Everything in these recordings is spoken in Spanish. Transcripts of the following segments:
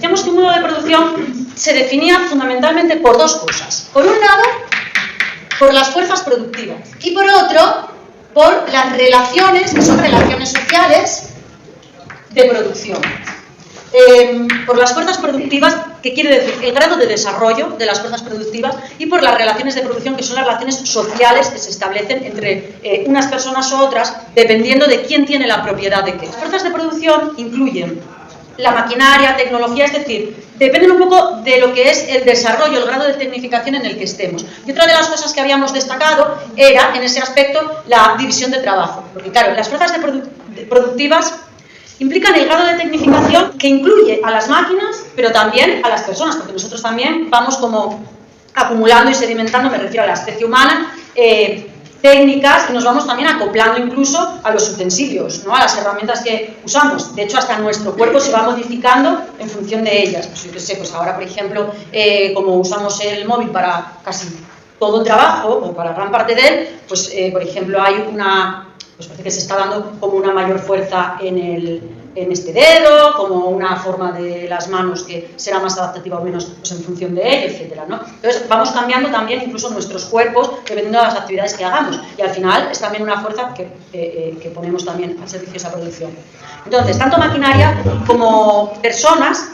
Decíamos que un modo de producción se definía fundamentalmente por dos cosas. Por un lado, por las fuerzas productivas y por otro, por las relaciones, que son relaciones sociales de producción. Por las fuerzas productivas, que quiere decir el grado de desarrollo de las fuerzas productivas, y por las relaciones de producción, que son las relaciones sociales que se establecen entre unas personas u otras, dependiendo de quién tiene la propiedad de qué. Las fuerzas de producción incluyen la maquinaria, tecnología, es decir, dependen un poco de lo que es el desarrollo, el grado de tecnificación en el que estemos. Y otra de las cosas que habíamos destacado era, en ese aspecto, la división de trabajo. Porque claro, las fuerzas productivas implican el grado de tecnificación que incluye a las máquinas, pero también a las personas, porque nosotros también vamos como acumulando y sedimentando, me refiero a la especie humana, técnicas, y nos vamos también acoplando incluso a los utensilios, ¿no? A las herramientas que usamos. De hecho, hasta nuestro cuerpo se va modificando en función de ellas. Pues yo qué sé, pues ahora, por ejemplo, como usamos el móvil para casi todo el trabajo, o para gran parte de él, pues, por ejemplo, hay una... pues parece que se está dando como una mayor fuerza en este dedo, como una forma de las manos que será más adaptativa o menos pues en función de ello, etcétera, ¿no? Entonces vamos cambiando también incluso nuestros cuerpos dependiendo de las actividades que hagamos, y al final es también una fuerza que ponemos también al servicio de esa producción. Entonces, tanto maquinaria como personas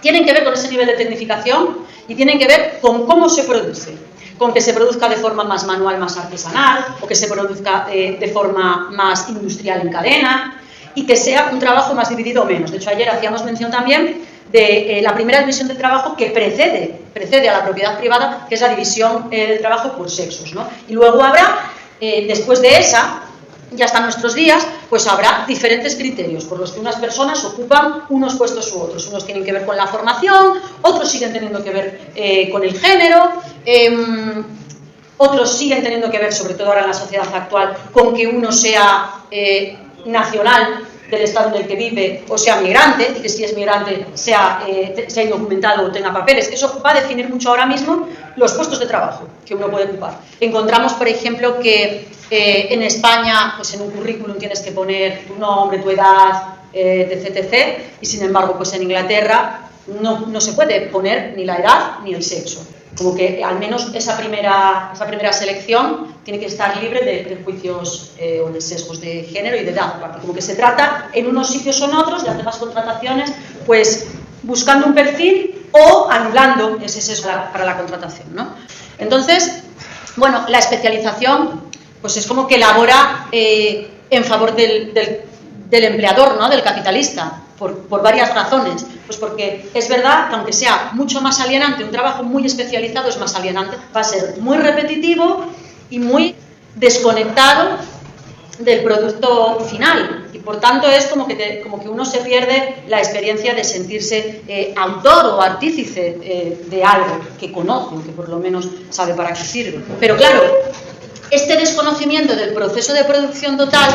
tienen que ver con ese nivel de tecnificación y tienen que ver con cómo se produce. Con que se produzca de forma más manual, más artesanal, o que se produzca de forma más industrial en cadena, y que sea un trabajo más dividido o menos. De hecho, ayer hacíamos mención también de la primera división del trabajo que precede a la propiedad privada, que es la división del trabajo por sexos, ¿no? Y luego habrá, después de esa, ya hasta nuestros días, pues habrá diferentes criterios por los que unas personas ocupan unos puestos u otros. Unos tienen que ver con la formación, otros siguen teniendo que ver con el género, otros siguen teniendo que ver, sobre todo ahora en la sociedad actual, con que uno sea nacional del estado en el que vive o sea migrante, y que si es migrante sea indocumentado o tenga papeles. Eso va a definir mucho ahora mismo los puestos de trabajo que uno puede ocupar. Encontramos, por ejemplo, que en España, pues en un currículum tienes que poner tu nombre, tu edad, etc., y sin embargo, pues en Inglaterra no se puede poner ni la edad ni el sexo. Como que al menos esa primera selección tiene que estar libre de prejuicios o de sesgos de género y de edad, porque como que se trata en unos sitios o en otros de hacer las contrataciones pues buscando un perfil o anulando ese sesgo para la contratación, ¿no? Entonces, bueno, la especialización pues es como que elabora en favor del empleador, ¿no? Del capitalista, por varias razones. Pues porque es verdad que aunque sea mucho más alienante, un trabajo muy especializado es más alienante, va a ser muy repetitivo y muy desconectado del producto final, y por tanto es como que uno se pierde la experiencia de sentirse autor o artífice de algo que conoce, que por lo menos sabe para qué sirve. Pero claro, este desconocimiento del proceso de producción total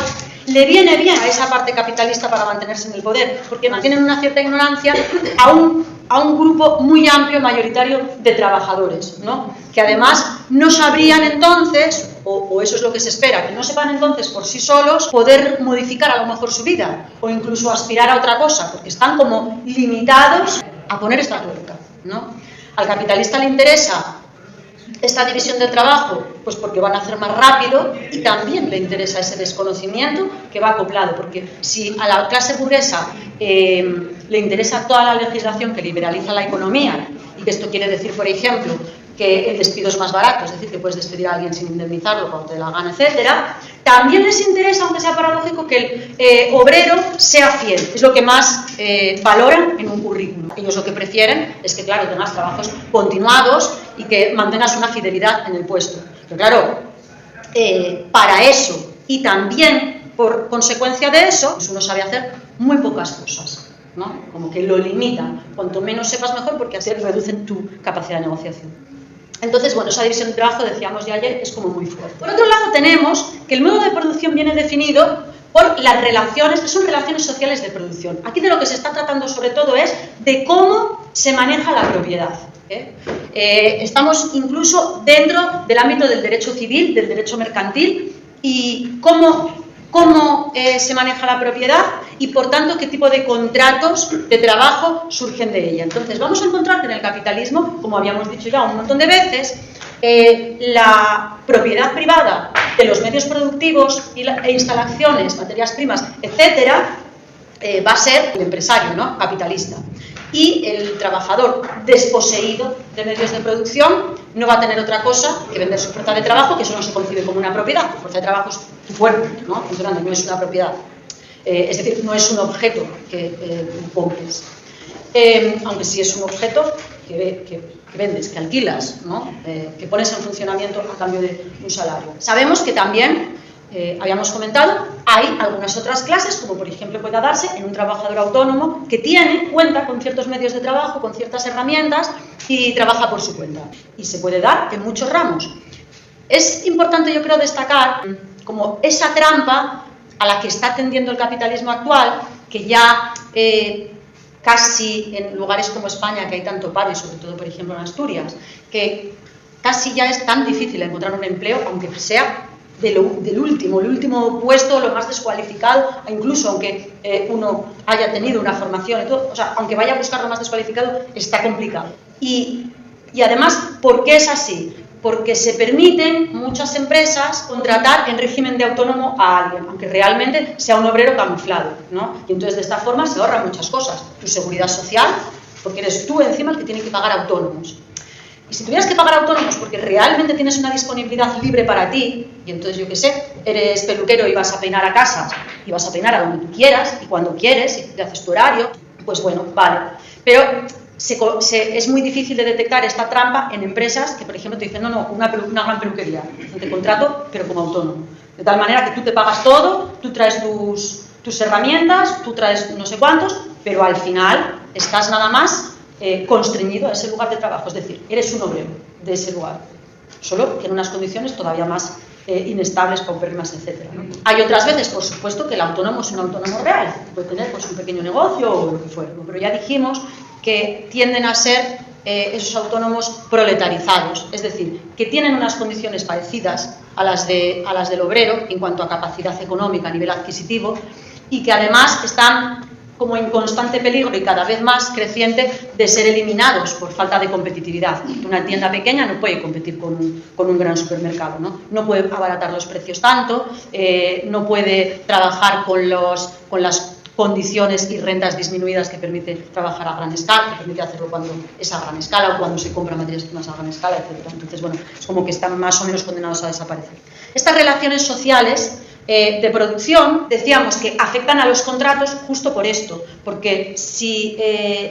le viene bien a esa parte capitalista para mantenerse en el poder, porque mantienen una cierta ignorancia a un grupo muy amplio, mayoritario de trabajadores, ¿no? Que además no sabrían entonces, o eso es lo que se espera, que no sepan entonces por sí solos poder modificar a lo mejor su vida, o incluso aspirar a otra cosa, porque están como limitados a poner esta tuerca, ¿no? Al capitalista le interesa esta división del trabajo, pues porque van a hacer más rápido, y también le interesa ese desconocimiento que va acoplado, porque si a la clase burguesa le interesa toda la legislación que liberaliza la economía, y que esto quiere decir, por ejemplo, que el despido es más barato, es decir, que puedes despedir a alguien sin indemnizarlo cuando te la gana, etcétera, también les interesa, aunque sea paradójico, que el obrero sea fiel. Es lo que más valoran en un currículum. Ellos lo que prefieren es que, claro, tengas trabajos continuados y que mantengas una fidelidad en el puesto. Pero claro, para eso, y también por consecuencia de eso, pues uno sabe hacer muy pocas cosas, ¿no? Como que lo limitan. Cuanto menos sepas mejor, porque así reducen tu capacidad de negociación. Entonces, bueno, esa división de trabajo, decíamos ya ayer, es como muy fuerte. Por otro lado, tenemos que el modo de producción viene definido por las relaciones, que son relaciones sociales de producción. Aquí de lo que se está tratando sobre todo es de cómo se maneja la propiedad. Estamos incluso dentro del ámbito del derecho civil, del derecho mercantil, y cómo cómo se maneja la propiedad y, por tanto, qué tipo de contratos de trabajo surgen de ella. Entonces, vamos a encontrar que en el capitalismo, como habíamos dicho ya un montón de veces, la propiedad privada de los medios productivos e instalaciones, materias primas, etcétera, va a ser el empresario, ¿no?, capitalista. Y el trabajador desposeído de medios de producción no va a tener otra cosa que vender su fuerza de trabajo, que eso no se concibe como una propiedad. Tu fuerza de trabajo es tu cuerpo, ¿no?, funcionando, no es una propiedad. Es decir, no es un objeto que compres. Aunque sí es un objeto que vendes, que alquilas, ¿no?, que pones en funcionamiento a cambio de un salario. Sabemos que también, habíamos comentado, hay algunas otras clases, como por ejemplo pueda darse en un trabajador autónomo que cuenta con ciertos medios de trabajo, con ciertas herramientas y trabaja por su cuenta. Y se puede dar en muchos ramos. Es importante, yo creo, destacar como esa trampa a la que está tendiendo el capitalismo actual, que ya casi en lugares como España, que hay tanto paro, y sobre todo, por ejemplo, en Asturias, que casi ya es tan difícil encontrar un empleo, aunque sea el último puesto, lo más descualificado, incluso aunque uno haya tenido una formación y todo, o sea, aunque vaya a buscar lo más descualificado, está complicado. Y además, ¿por qué es así? Porque se permiten muchas empresas contratar en régimen de autónomo a alguien, aunque realmente sea un obrero camuflado, ¿no? Y entonces de esta forma se ahorran muchas cosas. Tu seguridad social, porque eres tú encima el que tiene que pagar autónomos. Y si tuvieras que pagar autónomos porque realmente tienes una disponibilidad libre para ti, y entonces, yo qué sé, eres peluquero y vas a peinar a casa, y vas a peinar a donde tú quieras, y cuando quieres, y te haces tu horario, pues bueno, vale. Pero es muy difícil de detectar esta trampa en empresas que, por ejemplo, te dicen, no, una gran peluquería, te contrato, pero como autónomo. De tal manera que tú te pagas todo, tú traes tus herramientas, tú traes no sé cuántos, pero al final estás nada más constreñido a ese lugar de trabajo, es decir, eres un obrero de ese lugar, solo que en unas condiciones todavía más inestables, paupérrimas, etc., ¿no? Hay otras veces, por supuesto, que el autónomo es un autónomo real, puede tener pues un pequeño negocio o lo que fuera, ¿no? Pero ya dijimos que tienden a ser esos autónomos proletarizados, es decir, que tienen unas condiciones parecidas a las del obrero en cuanto a capacidad económica, a nivel adquisitivo, y que además están como en constante peligro y cada vez más creciente de ser eliminados por falta de competitividad. Una tienda pequeña no puede competir con un gran supermercado, ¿no? No puede abaratar los precios tanto, no puede trabajar con las condiciones y rentas disminuidas que permite trabajar a gran escala, que permite hacerlo cuando es a gran escala o cuando se compran materias primas a gran escala, etc. Entonces, bueno, es como que están más o menos condenados a desaparecer. Estas relaciones sociales de producción, decíamos que afectan a los contratos justo por esto, porque si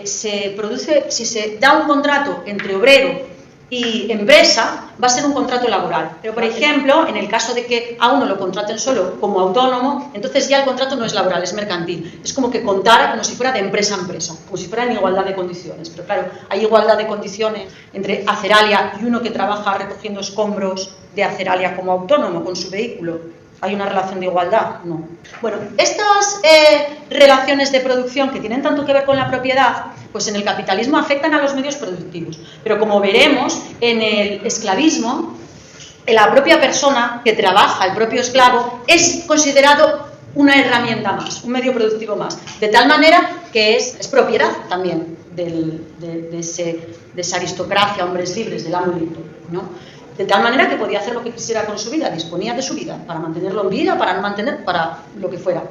se da un contrato entre obrero y empresa, va a ser un contrato laboral. Pero, por ejemplo, en el caso de que a uno lo contraten solo como autónomo, entonces ya el contrato no es laboral, es mercantil. Es como que contara como si fuera de empresa a empresa, como si fuera en igualdad de condiciones. Pero claro, hay igualdad de condiciones entre Aceralia y uno que trabaja recogiendo escombros de Aceralia como autónomo con su vehículo. ¿Hay una relación de igualdad? No. Bueno, estas relaciones de producción que tienen tanto que ver con la propiedad, pues en el capitalismo afectan a los medios productivos. Pero como veremos, en el esclavismo, la propia persona que trabaja, el propio esclavo, es considerado una herramienta más, un medio productivo más. De tal manera que es propiedad también de esa aristocracia, hombres libres, del amo libre, ¿no? De tal manera que podía hacer lo que quisiera con su vida, disponía de su vida, para mantenerlo en vida, para no mantener, para lo que fuera.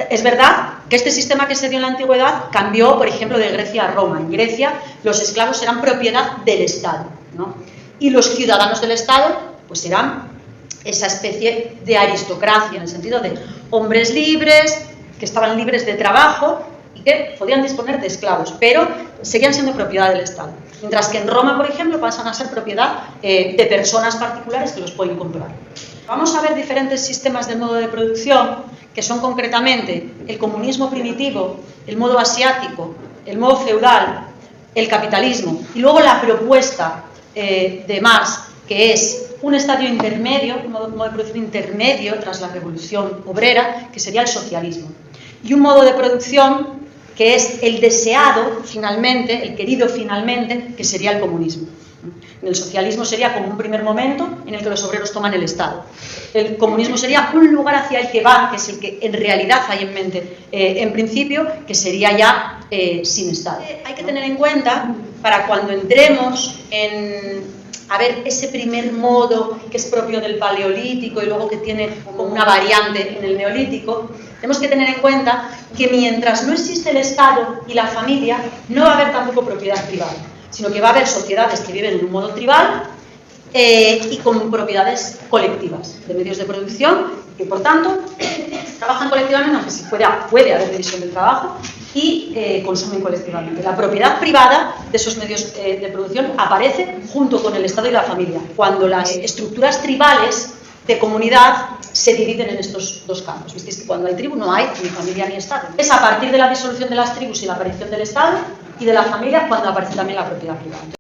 Es verdad que este sistema que se dio en la antigüedad cambió, por ejemplo, de Grecia a Roma. En Grecia los esclavos eran propiedad del Estado, ¿no? Y los ciudadanos del Estado pues eran esa especie de aristocracia, en el sentido de hombres libres, que estaban libres de trabajo y que podían disponer de esclavos, pero seguían siendo propiedad del Estado. Mientras que en Roma, por ejemplo, pasan a ser propiedad de personas particulares que los pueden comprar. Vamos a ver diferentes sistemas de modo de producción, que son concretamente el comunismo primitivo, el modo asiático, el modo feudal, el capitalismo, y luego la propuesta de Marx, que es un estadio intermedio, un modo de producción intermedio tras la revolución obrera, que sería el socialismo. Y un modo de producción que es el deseado finalmente, el querido finalmente, que sería el comunismo. En el socialismo sería como un primer momento en el que los obreros toman el Estado. El comunismo sería un lugar hacia el que va, que es el que en realidad hay en mente en principio, que sería ya sin Estado. Hay que tener en cuenta, para cuando entremos en ese primer modo que es propio del Paleolítico y luego que tiene como una variante en el Neolítico, tenemos que tener en cuenta que mientras no existe el Estado y la familia, no va a haber tampoco propiedad privada, sino que va a haber sociedades que viven en un modo tribal y con propiedades colectivas de medios de producción que, por tanto, trabajan colectivamente, aunque sí puede haber división del trabajo, y consumen colectivamente. La propiedad privada de esos medios de producción aparece junto con el Estado y la familia, cuando las estructuras tribales de comunidad se dividen en estos dos campos. Visteis que cuando hay tribu no hay ni familia ni Estado. Es a partir de la disolución de las tribus y la aparición del Estado y de la familia cuando aparece también la propiedad privada.